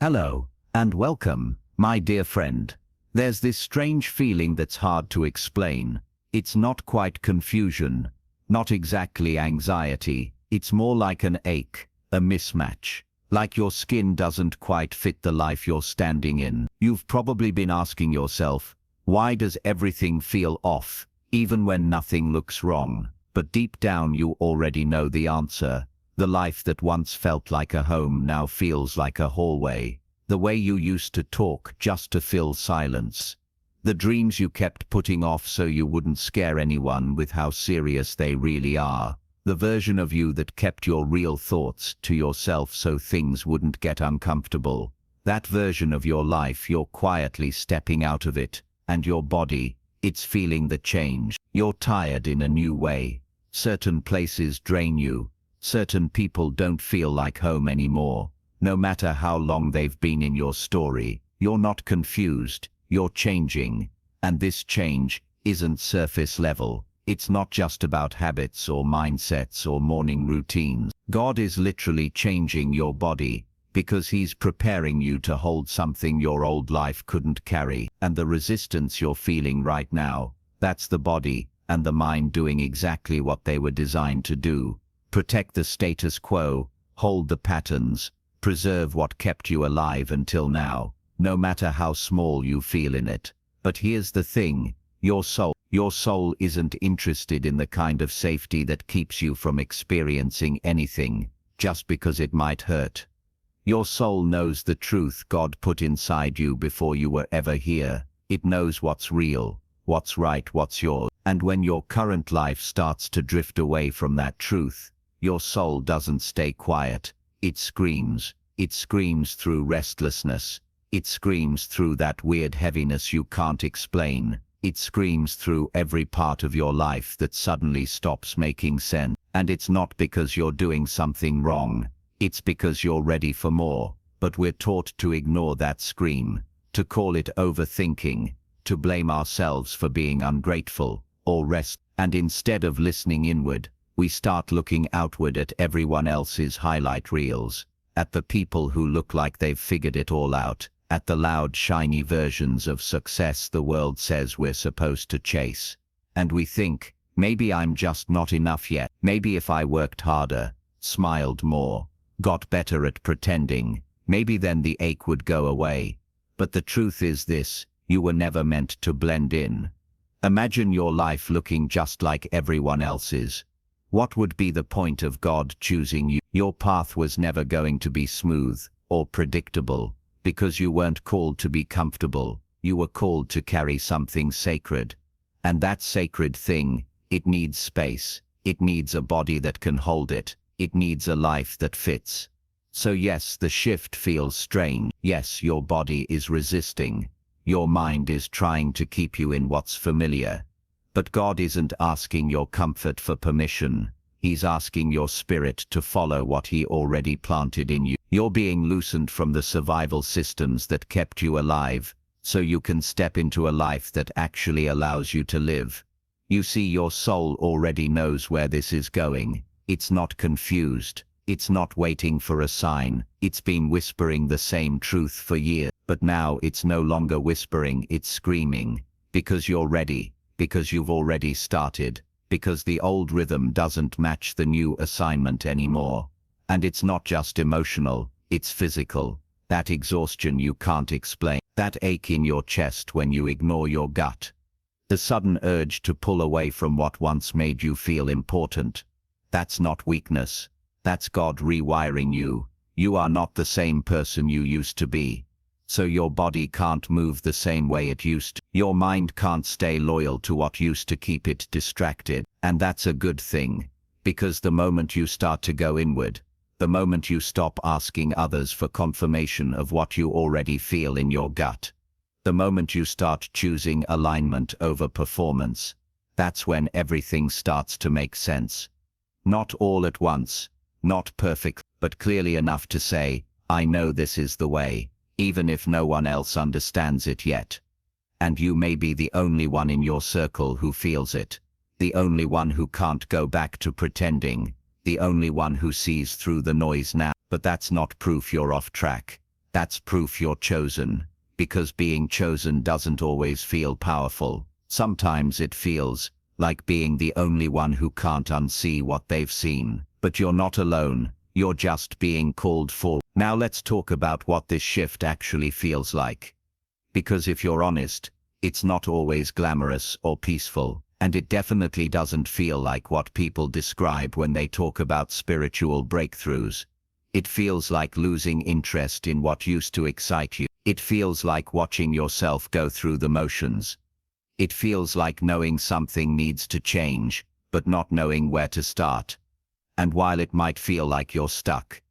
Hello, and welcome, my dear friend. There's this strange feeling that's hard to explain. It's not quite confusion, not exactly anxiety, it's more like an ache, a mismatch. Like your skin doesn't quite fit the life you're standing in. You've probably been asking yourself, why does everything feel off, even when nothing looks wrong? But deep down you already know the answer. The life that once felt like a home now feels like a hallway. The way you used to talk just to fill silence. The dreams you kept putting off so you wouldn't scare anyone with how serious they really are. The version of you that kept your real thoughts to yourself so things wouldn't get uncomfortable. That version of your life, you're quietly stepping out of it, and your body, it's feeling the change. You're tired in a new way. Certain places drain you. Certain people don't feel like home anymore. No matter how long they've been in your story, you're not confused, you're changing. And this change isn't surface level. It's not just about habits or mindsets or morning routines. God is literally changing your body, because He's preparing you to hold something your old life couldn't carry. And the resistance you're feeling right now, that's the body and the mind doing exactly what they were designed to do. Protect the status quo, hold the patterns, preserve what kept you alive until now, no matter how small you feel in it. But here's the thing, your soul isn't interested in the kind of safety that keeps you from experiencing anything, just because it might hurt. Your soul knows the truth God put inside you before you were ever here. It knows what's real, what's right, what's yours. And when your current life starts to drift away from that truth, your soul doesn't stay quiet. It screams. It screams through restlessness. It screams through that weird heaviness you can't explain. It screams through every part of your life that suddenly stops making sense. And it's not because you're doing something wrong. It's because you're ready for more. But we're taught to ignore that scream, to call it overthinking, to blame ourselves for being ungrateful or rest. And instead of listening inward, we start looking outward at everyone else's highlight reels, at the people who look like they've figured it all out, at the loud, shiny versions of success the world says we're supposed to chase. And we think, maybe I'm just not enough yet. Maybe if I worked harder, smiled more, got better at pretending, maybe then the ache would go away. But the truth is this, you were never meant to blend in. Imagine your life looking just like everyone else's. What would be the point of God choosing you? Your path was never going to be smooth or predictable, because you weren't called to be comfortable. You were called to carry something sacred. And that sacred thing, it needs space. It needs a body that can hold it. It needs a life that fits. So yes, the shift feels strange. Yes, your body is resisting. Your mind is trying to keep you in what's familiar. But God isn't asking your comfort for permission. He's asking your spirit to follow what He already planted in you. You're being loosened from the survival systems that kept you alive, so you can step into a life that actually allows you to live. You see, your soul already knows where this is going. It's not confused. It's not waiting for a sign. It's been whispering the same truth for years. But now it's no longer whispering, it's screaming. Because you're ready. Because you've already started, because the old rhythm doesn't match the new assignment anymore. And it's not just emotional, it's physical. That exhaustion you can't explain, that ache in your chest when you ignore your gut. The sudden urge to pull away from what once made you feel important. That's not weakness, that's God rewiring you. You are not the same person you used to be. So your body can't move the same way it used to. Your mind can't stay loyal to what used to keep it distracted. And that's a good thing. Because the moment you start to go inward, the moment you stop asking others for confirmation of what you already feel in your gut, the moment you start choosing alignment over performance, that's when everything starts to make sense. Not all at once, not perfect, but clearly enough to say, I know this is the way. Even if no one else understands it yet. And you may be the only one in your circle who feels it, the only one who can't go back to pretending, the only one who sees through the noise now. But that's not proof you're off track. That's proof you're chosen, because being chosen doesn't always feel powerful. Sometimes it feels like being the only one who can't unsee what they've seen. But you're not alone, you're just being called for. Now let's talk about what this shift actually feels like. Because if you're honest, it's not always glamorous or peaceful, and it definitely doesn't feel like what people describe when they talk about spiritual breakthroughs. It feels like losing interest in what used to excite you. It feels like watching yourself go through the motions. It feels like knowing something needs to change, but not knowing where to start. And while it might feel like you're stuck,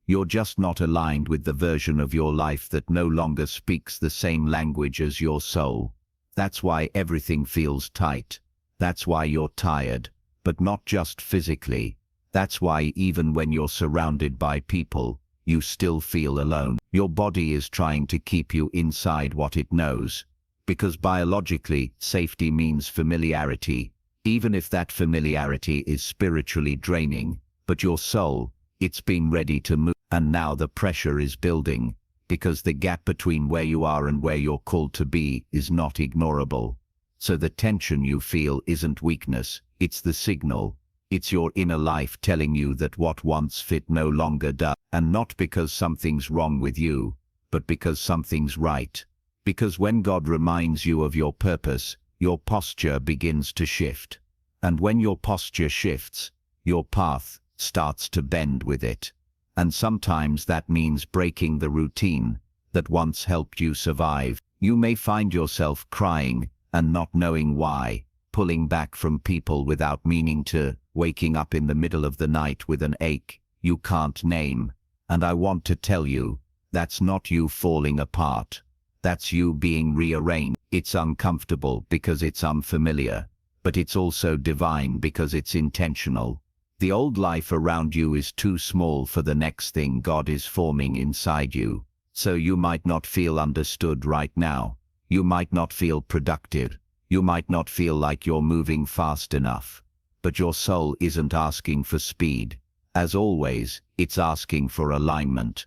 you're just not aligned with the version of your life that no longer speaks the same language as your soul. That's why everything feels tight. That's why you're tired, but not just physically. That's why even when you're surrounded by people, you still feel alone. Your body is trying to keep you inside what it knows. Because biologically, safety means familiarity, even if that familiarity is spiritually draining. But your soul, it's been ready to move. And now the pressure is building, because the gap between where you are and where you're called to be is not ignorable. So the tension you feel isn't weakness, it's the signal. It's your inner life telling you that what once fit no longer does. And not because something's wrong with you, but because something's right. Because when God reminds you of your purpose, your posture begins to shift. And when your posture shifts, your path starts to bend with it. And sometimes that means breaking the routine that once helped you survive. You may find yourself crying and not knowing why, pulling back from people without meaning to, waking up in the middle of the night with an ache you can't name. And I want to tell you, that's not you falling apart. That's you being rearranged. It's uncomfortable because it's unfamiliar, but it's also divine because it's intentional. The old life around you is too small for the next thing God is forming inside you. So you might not feel understood right now. You might not feel productive. You might not feel like you're moving fast enough. But your soul isn't asking for speed. As always, it's asking for alignment.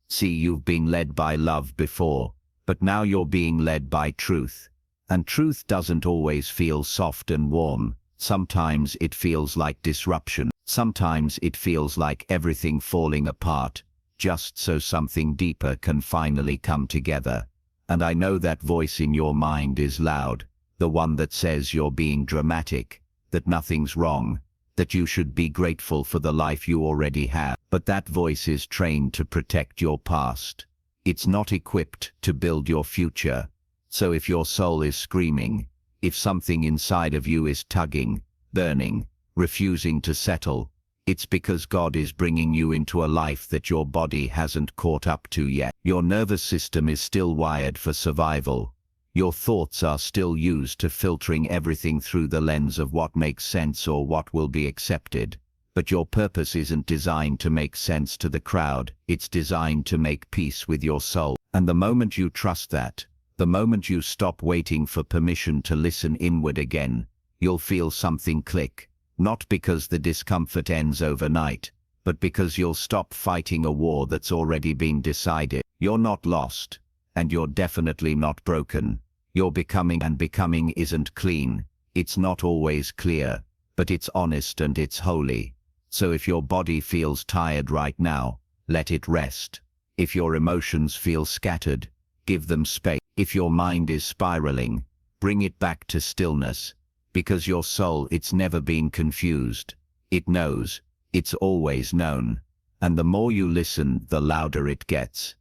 See, you've been led by love before, but now you're being led by truth. And truth doesn't always feel soft and warm. Sometimes it feels like disruption. Sometimes it feels like everything falling apart, just so something deeper can finally come together. And I know that voice in your mind is loud, the one that says you're being dramatic, that nothing's wrong, that you should be grateful for the life you already have. But that voice is trained to protect your past. It's not equipped to build your future. So if your soul is screaming, if something inside of you is tugging, burning, refusing to settle, it's because God is bringing you into a life that your body hasn't caught up to yet. Your nervous system is still wired for survival. Your thoughts are still used to filtering everything through the lens of what makes sense or what will be accepted. But your purpose isn't designed to make sense to the crowd, it's designed to make peace with your soul. And the moment you trust that, the moment you stop waiting for permission to listen inward again, you'll feel something click. Not because the discomfort ends overnight, but because you'll stop fighting a war that's already been decided. You're not lost, and you're definitely not broken. You're becoming, and becoming isn't clean. It's not always clear, but it's honest and it's holy. So if your body feels tired right now, let it rest. If your emotions feel scattered, give them space. If your mind is spiraling, bring it back to stillness. Because your soul, it's never been confused. It knows. It's always known. And the more you listen, the louder it gets.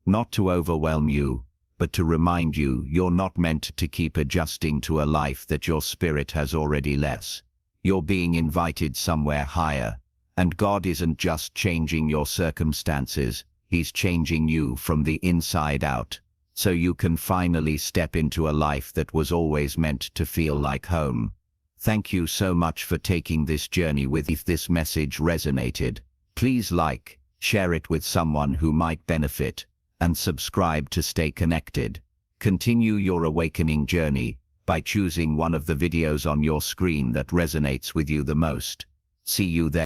Not to overwhelm you, but to remind you you're not meant to keep adjusting to a life that your spirit has already left. You're being invited somewhere higher. And God isn't just changing your circumstances, He's changing you from the inside out. So you can finally step into a life that was always meant to feel like home. Thank you so much for taking this journey with me. If this message resonated, please like, share it with someone who might benefit, and subscribe to stay connected. Continue your awakening journey by choosing one of the videos on your screen that resonates with you the most. See you there.